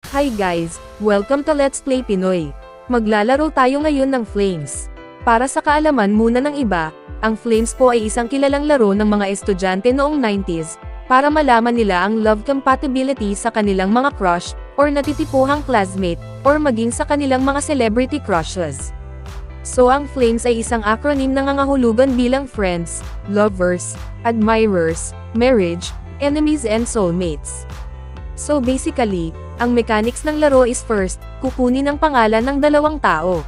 Hi guys, welcome to Let's Play Pinoy. Maglalaro tayo ngayon ng Flames. Para sa kaalaman muna ng iba, ang Flames po ay isang kilalang laro ng mga estudyante noong 90s, para malaman nila ang love compatibility sa kanilang mga crush, or natitipuhang classmate, or maging sa kanilang mga celebrity crushes. So ang Flames ay isang acronym na nangangahulugan bilang friends, lovers, admirers, marriage, enemies and soulmates. So basically, ang mechanics ng laro is first, kukunin ang pangalan ng dalawang tao.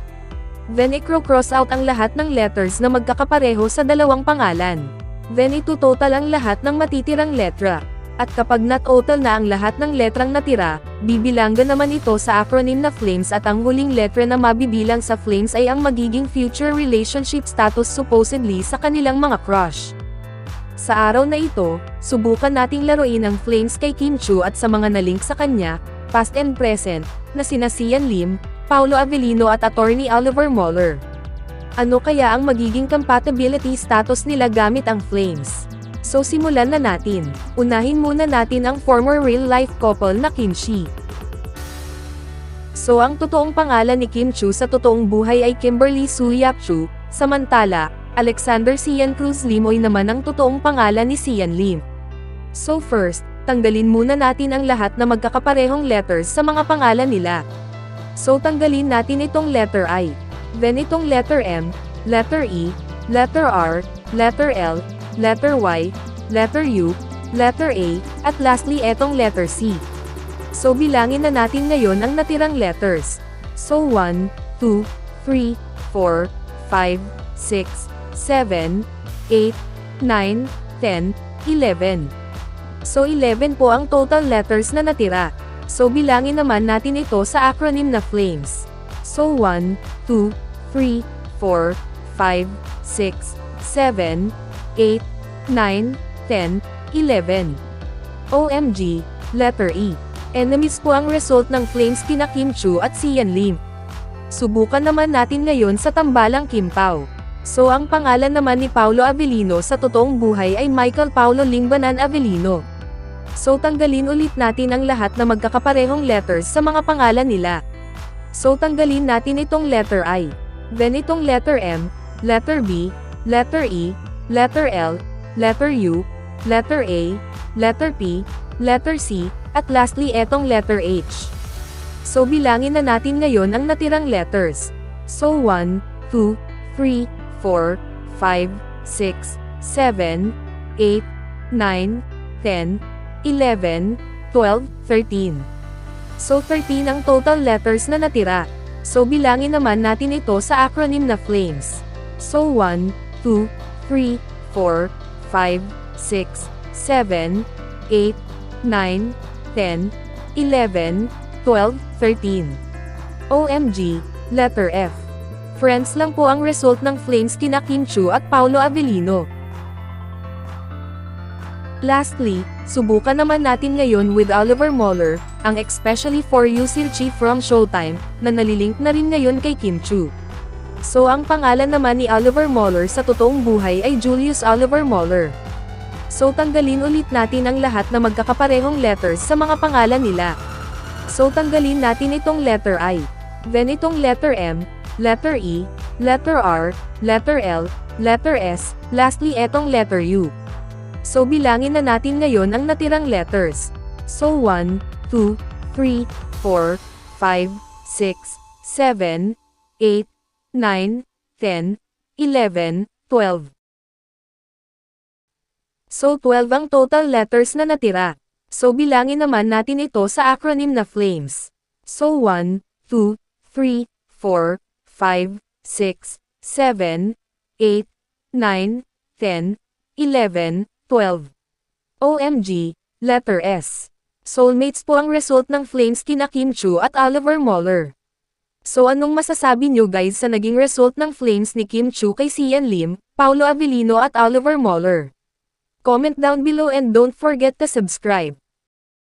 Then i-cross out ang lahat ng letters na magkakapareho sa dalawang pangalan. Then itutotal ang lahat ng matitirang letra. At kapag na-total na ang lahat ng letrang natira, bibilanggan naman ito sa acronym na Flames at ang huling letra na mabibilang sa Flames ay ang magiging future relationship status supposedly sa kanilang mga crush. Sa araw na ito, subukan nating laruin ang Flames kay Kim Chiu at sa mga nalink sa kanya, past and present, na sina Sian Lim, Paulo Avellino at Attorney Oliver Moeller. Ano kaya ang magiging compatibility status nila gamit ang Flames? So simulan na natin. Unahin muna natin ang former real-life couple na Kim Chi. So ang totoong pangalan ni Kim Chiu sa totoong buhay ay Kimberly Su Yap Chiu, samantala, Alexander Sian Cruz Limoy naman ang totoong pangalan ni Sian Lim. So first, tanggalin muna natin ang lahat na magkakaparehong letters sa mga pangalan nila. So tanggalin natin itong letter I. Then itong letter M, letter E, letter R, letter L, letter Y, letter U, letter A, at lastly etong letter C. So bilangin na natin ngayon ang natirang letters. So 1, 2, 3, 4, 5, 6, 7, 8, 9, 10, 11. So 11 po ang total letters na natira. So bilangin naman natin ito sa acronym na Flames. So 1, 2, 3, 4, 5, 6, 7, 8, 9, 10, 11. OMG, letter E. Enemies po ang result ng Flames kina Kim Chiu at Sian Lim. Subukan naman natin ngayon sa tambalang Kim Pao. So ang pangalan naman ni Paulo Avellino sa totoong buhay ay Michael Paulo Lingbanan Avellino. So tanggalin ulit natin ang lahat na magkakaparehong letters sa mga pangalan nila. So tanggalin natin itong letter I. Then itong letter M, letter B, letter E, letter L, letter U, letter A, letter P, letter C, at lastly etong letter H. So bilangin na natin ngayon ang natirang letters. So 1, 2, 3, 4, 5, 6, 7, 8, 9, 10, 11, 12, 13. So 13 ang total letters na natira. So bilangin naman natin ito sa acronym na Flames. So 1, 2, 3, 4, 5, 6, 7, 8, 9, 10, 11, 12, 13. OMG, letter F. Friends lang po ang result ng Flames kina Kim Chiu at Paulo Avellino. Lastly, subukan naman natin ngayon with Oliver Moeller, ang especially for you Sir Chief from Showtime, na nalilink na rin ngayon kay Kim Chiu. So ang pangalan naman ni Oliver Moeller sa totoong buhay ay Julius Oliver Moeller. So tanggalin ulit natin ang lahat na magkakaparehong letters sa mga pangalan nila. So tanggalin natin itong letter I. Then itong letter M, letter E, letter R, letter L, letter S, lastly etong letter U. So bilangin na natin ngayon ang natirang letters. So 1, 2, 3, 4, 5, 6, 7, 8, 9, 10, 11, 12. So 12 ang total letters na natira. So bilangin naman natin ito sa acronym na Flames. So 1, 2, 3, 4, 5, 6, 7, 8, 9, 10, 11, 12. OMG, letter S. Soulmates po ang result ng Flames kina Kim Chiu at Oliver Moeller. So anong masasabi nyo guys sa naging result ng Flames ni Kim Chiu kay Sian Lim, Paulo Avellino at Oliver Moeller? Comment down below and don't forget to subscribe.